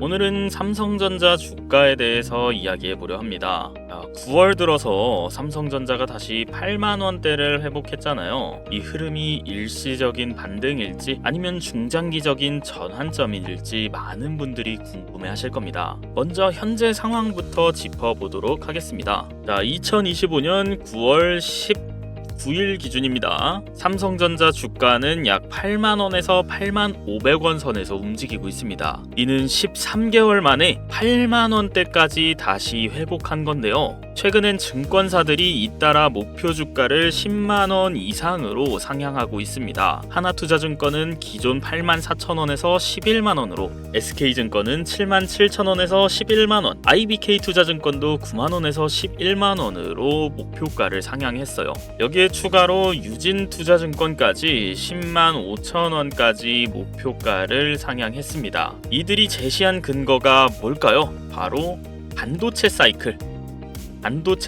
오늘은 삼성전자 주가에 대해서 이야기해보려 합니다. 9월 들어서 삼성전자가 다시 8만원대를 회복했잖아요. 이 흐름이 일시적인 반등일지 아니면 중장기적인 전환점일지 많은 분들이 궁금해하실 겁니다. 먼저 현재 상황부터 짚어보도록 하겠습니다. 2025년 9월 19일 기준입니다. 삼성전자 주가는 약 8만원에서 8만 500원 선에서 움직이고 있습니다. 이는 13개월 만에 8만원대까지 다시 회복한 건데요. 최근엔 증권사들이 잇따라 목표 주가를 10만원 이상으로 상향하고 있습니다. 하나투자증권은 기존 8만 4천원에서 11만원으로, SK증권은 7만 7천원에서 11만원, IBK투자증권도 9만원에서 11만원으로 목표가를 상향했어요. 여기에 추가로 유진투자증권까지 10만 5천원까지 목표가를 상향했습니다. 이들이 제시한 근거가 뭘까요? 바로 반도체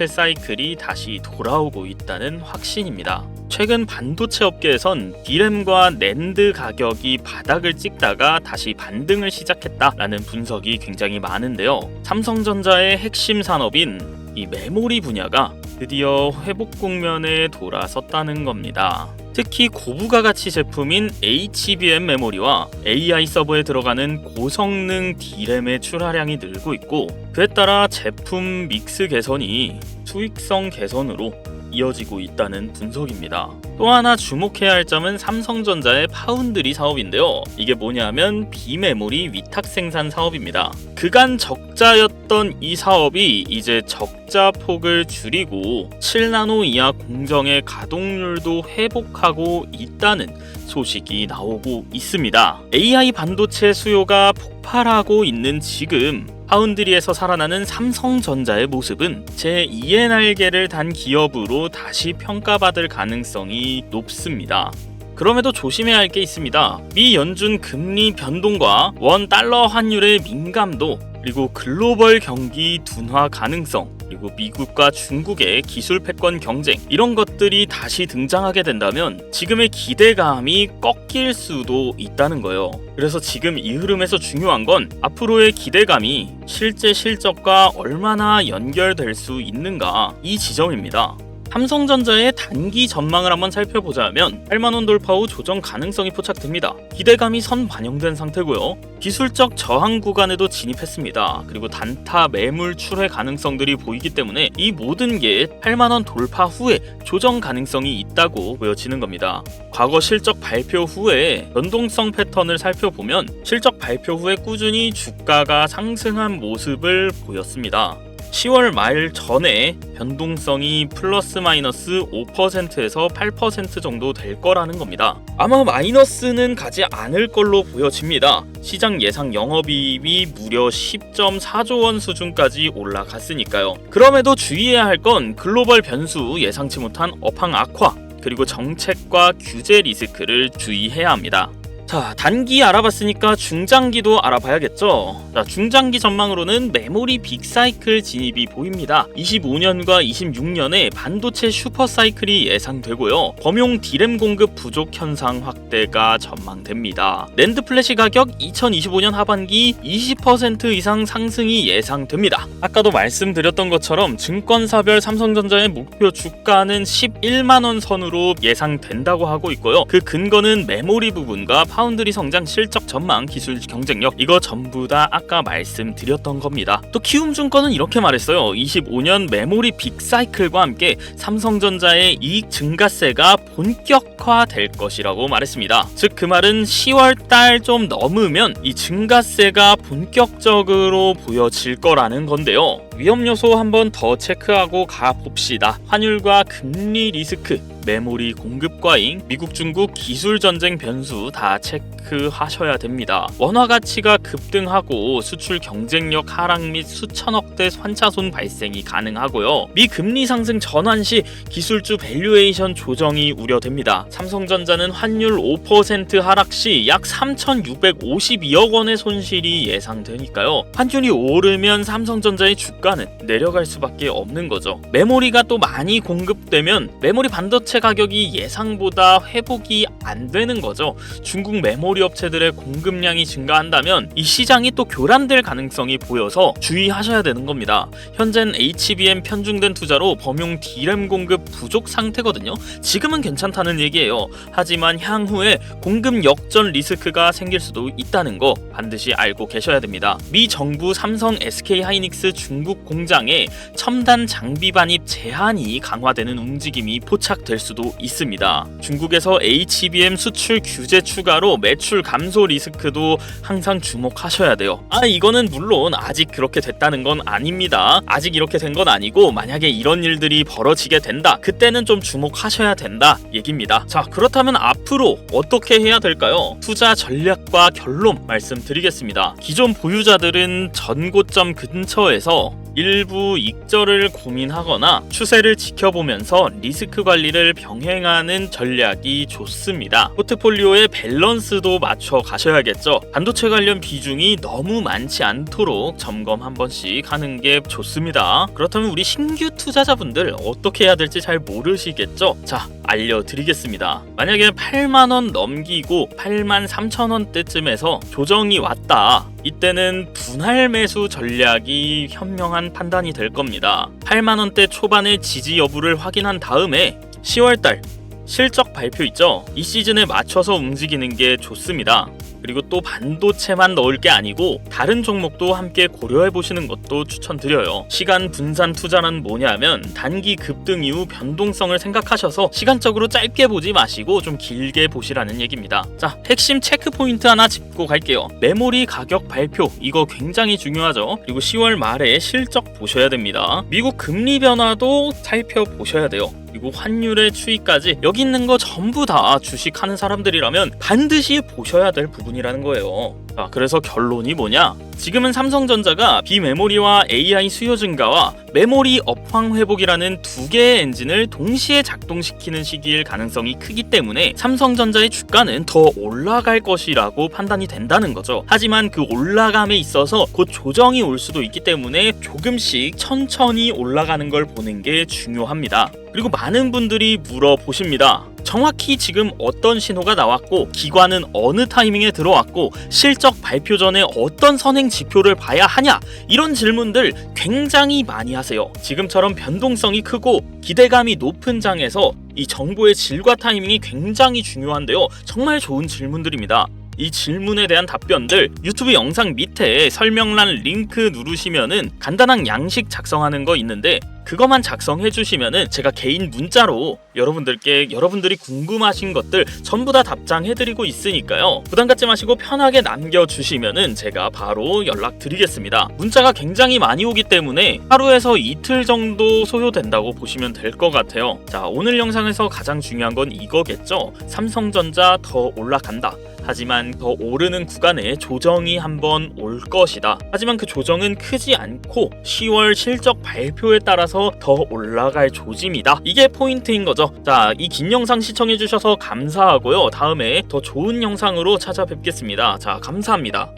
사이클이 다시 돌아오고 있다는 확신입니다. 최근 반도체 업계에선 D램과 낸드 가격이 바닥을 찍다가 다시 반등을 시작했다라는 분석이 굉장히 많은데요. 삼성전자의 핵심 산업인 이 메모리 분야가 드디어 회복 국면에 돌아섰다는 겁니다. 특히 고부가 가치 제품인 HBM 메모리와 AI 서버에 들어가는 고성능 D램의 출하량이 늘고 있고, 그에 따라 제품 믹스 개선이 수익성 개선으로 이어지고 있다는 분석입니다. 또 하나 주목해야 할 점은 삼성전자의 파운드리 사업인데요. 이게 뭐냐면 비메모리 위탁 생산 사업입니다. 그간 적자였던 이 사업이 이제 적자 폭을 줄이고 7나노 이하 공정의 가동률도 회복하고 있다는 소식이 나오고 있습니다. AI 반도체 수요가 폭발하고 있는 지금 파운드리에서 살아나는 삼성전자의 모습은 제2의 날개를 단 기업으로 다시 평가받을 가능성이 높습니다. 그럼에도 조심해야 할 게 있습니다. 미 연준 금리 변동과 원 달러 환율의 민감도, 그리고 글로벌 경기 둔화 가능성, 그리고 미국과 중국의 기술 패권 경쟁, 이런 것들이 다시 등장하게 된다면 지금의 기대감이 꺾일 수도 있다는 거예요. 그래서 지금 이 흐름에서 중요한 건 앞으로의 기대감이 실제 실적과 얼마나 연결될 수 있는가, 이 지점입니다. 삼성전자의 단기 전망을 한번 살펴보자면 8만원 돌파 후 조정 가능성이 포착됩니다. 기대감이 선 반영된 상태고요. 기술적 저항 구간에도 진입했습니다. 그리고 단타 매물 출회 가능성들이 보이기 때문에 이 모든 게 8만원 돌파 후에 조정 가능성이 있다고 보여지는 겁니다. 과거 실적 발표 후에 변동성 패턴을 살펴보면 실적 발표 후에 꾸준히 주가가 상승한 모습을 보였습니다. 10월 말 전에 변동성이 플러스 마이너스 5%에서 8% 정도 될 거라는 겁니다. 아마 마이너스는 가지 않을 걸로 보여집니다. 시장 예상 영업이익이 무려 10.4조 원 수준까지 올라갔으니까요. 그럼에도 주의해야 할 건 글로벌 변수, 예상치 못한 업황 악화, 그리고 정책과 규제 리스크를 주의해야 합니다. 자, 단기 알아봤으니까 중장기도 알아봐야겠죠. 자, 중장기 전망으로는 메모리 빅사이클 진입이 보입니다. 25년과 26년에 반도체 슈퍼사이클이 예상되고요. 범용 D램 공급 부족 현상 확대가 전망됩니다. 낸드 플래시 가격 2025년 하반기 20% 이상 상승이 예상됩니다. 아까도 말씀드렸던 것처럼 증권사별 삼성전자의 목표 주가는 11만원 선으로 예상된다고 하고 있고요. 그 근거는 메모리 부분과 파운드리 성장, 실적 전망, 기술 경쟁력, 이거 전부 다 아까 말씀드렸던 겁니다. 또 키움증권은 이렇게 말했어요. 25년 메모리 빅사이클과 함께 삼성전자의 이익 증가세가 본격화될 것이라고 말했습니다. 즉 그 말은 10월달 좀 넘으면 이 증가세가 본격적으로 보여질 거라는 건데요. 위험 요소 한번 더 체크하고 가봅시다. 환율과 금리 리스크, 메모리 공급 과잉, 미국 중국 기술 전쟁 변수 다 체크하셔야 됩니다. 원화 가치가 급등하고 수출 경쟁력 하락 및 수천억대 환차손 발생이 가능하고요. 미 금리 상승 전환 시 기술주 밸류에이션 조정이 우려됩니다. 삼성전자는 환율 5% 하락 시 약 3,652억 원의 손실이 예상되니까요. 환율이 오르면 삼성전자의 주가는 내려갈 수밖에 없는 거죠. 메모리가 또 많이 공급되면 메모리 반도체 반도체 가격이 예상보다 회복이 안 되는 거죠. 중국 메모리 업체들의 공급량이 증가한다면 이 시장이 또 교란될 가능성이 보여서 주의하셔야 되는 겁니다. 현재는 HBM 편중된 투자로 범용 D램 공급 부족 상태거든요. 지금은 괜찮다는 얘기예요. 하지만 향후에 공급 역전 리스크가 생길 수도 있다는 거 반드시 알고 계셔야 됩니다. 미 정부 삼성 SK하이닉스 중국 공장에 첨단 장비 반입 제한이 강화되는 움직임이 포착될 수도 있습니다. 중국에서 HBM 수출 규제 추가로 매출 감소 리스크도 항상 주목하셔야 돼요. 이거는 물론 아직 그렇게 됐다는 건 아닙니다. 아직 이렇게 된 건 아니고 만약에 이런 일들이 벌어지게 된다, 그때는 좀 주목하셔야 된다 얘기입니다. 자, 그렇다면 앞으로 어떻게 해야 될까요? 투자 전략과 결론 말씀드리겠습니다. 기존 보유자들은 전고점 근처에서 일부 익절을 고민하거나 추세를 지켜보면서 리스크 관리를 병행하는 전략이 좋습니다. 포트폴리오의 밸런스도 맞춰 가셔야겠죠. 반도체 관련 비중이 너무 많지 않도록 점검 한 번씩 하는 게 좋습니다. 그렇다면 우리 신규 투자자분들 어떻게 해야 될지 잘 모르시겠죠? 자, 알려드리겠습니다. 만약에 8만원 넘기고 83,000원대쯤에서 조정이 왔다, 이때는 분할 매수 전략이 현명한 판단이 될 겁니다. 8만원대 초반의 지지 여부를 확인한 다음에 10월달 실적 발표 있죠? 이 시즌에 맞춰서 움직이는 게 좋습니다. 그리고 또 반도체만 넣을 게 아니고 다른 종목도 함께 고려해 보시는 것도 추천드려요. 시간 분산 투자는 뭐냐면 단기 급등 이후 변동성을 생각하셔서 시간적으로 짧게 보지 마시고 좀 길게 보시라는 얘기입니다. 자, 핵심 체크 포인트 하나 짚고 갈게요. 메모리 가격 발표, 이거 굉장히 중요하죠. 그리고 10월 말에 실적 보셔야 됩니다. 미국 금리 변화도 살펴보셔야 돼요. 그리고 환율의 추이까지 여기 있는 거 전부 다 주식하는 사람들이라면 반드시 보셔야 될 부분이라는 거예요. 자, 그래서 결론이 뭐냐? 지금은 삼성전자가 비메모리와 AI 수요 증가와 메모리 업황 회복이라는 두 개의 엔진을 동시에 작동시키는 시기일 가능성이 크기 때문에 삼성전자의 주가는 더 올라갈 것이라고 판단이 된다는 거죠. 하지만 그 올라감에 있어서 곧 조정이 올 수도 있기 때문에 조금씩 천천히 올라가는 걸 보는 게 중요합니다. 그리고 많은 분들이 물어보십니다. 정확히 지금 어떤 신호가 나왔고 기관은 어느 타이밍에 들어왔고 실적 발표 전에 어떤 선행 지표를 봐야 하냐, 이런 질문들 굉장히 많이 하세요. 지금처럼 변동성이 크고 기대감이 높은 장에서 이 정보의 질과 타이밍이 굉장히 중요한데요. 정말 좋은 질문들입니다. 이 질문에 대한 답변들 유튜브 영상 밑에 설명란 링크 누르시면은 간단한 양식 작성하는 거 있는데 그것만 작성해 주시면은 제가 개인 문자로 여러분들이 궁금하신 것들 전부 다 답장해 드리고 있으니까요. 부담 갖지 마시고 편하게 남겨 주시면은 제가 바로 연락 드리겠습니다. 문자가 굉장히 많이 오기 때문에 하루에서 이틀 정도 소요된다고 보시면 될 것 같아요. 자, 오늘 영상에서 가장 중요한 건 이거겠죠. 삼성전자 더 올라간다. 하지만 더 오르는 구간에 조정이 한번 올 것이다. 하지만 그 조정은 크지 않고 10월 실적 발표에 따라서 더 올라갈 조짐이다. 이게 포인트인 거죠. 자, 이 긴 영상 시청해주셔서 감사하고요. 다음에 더 좋은 영상으로 찾아뵙겠습니다. 자, 감사합니다.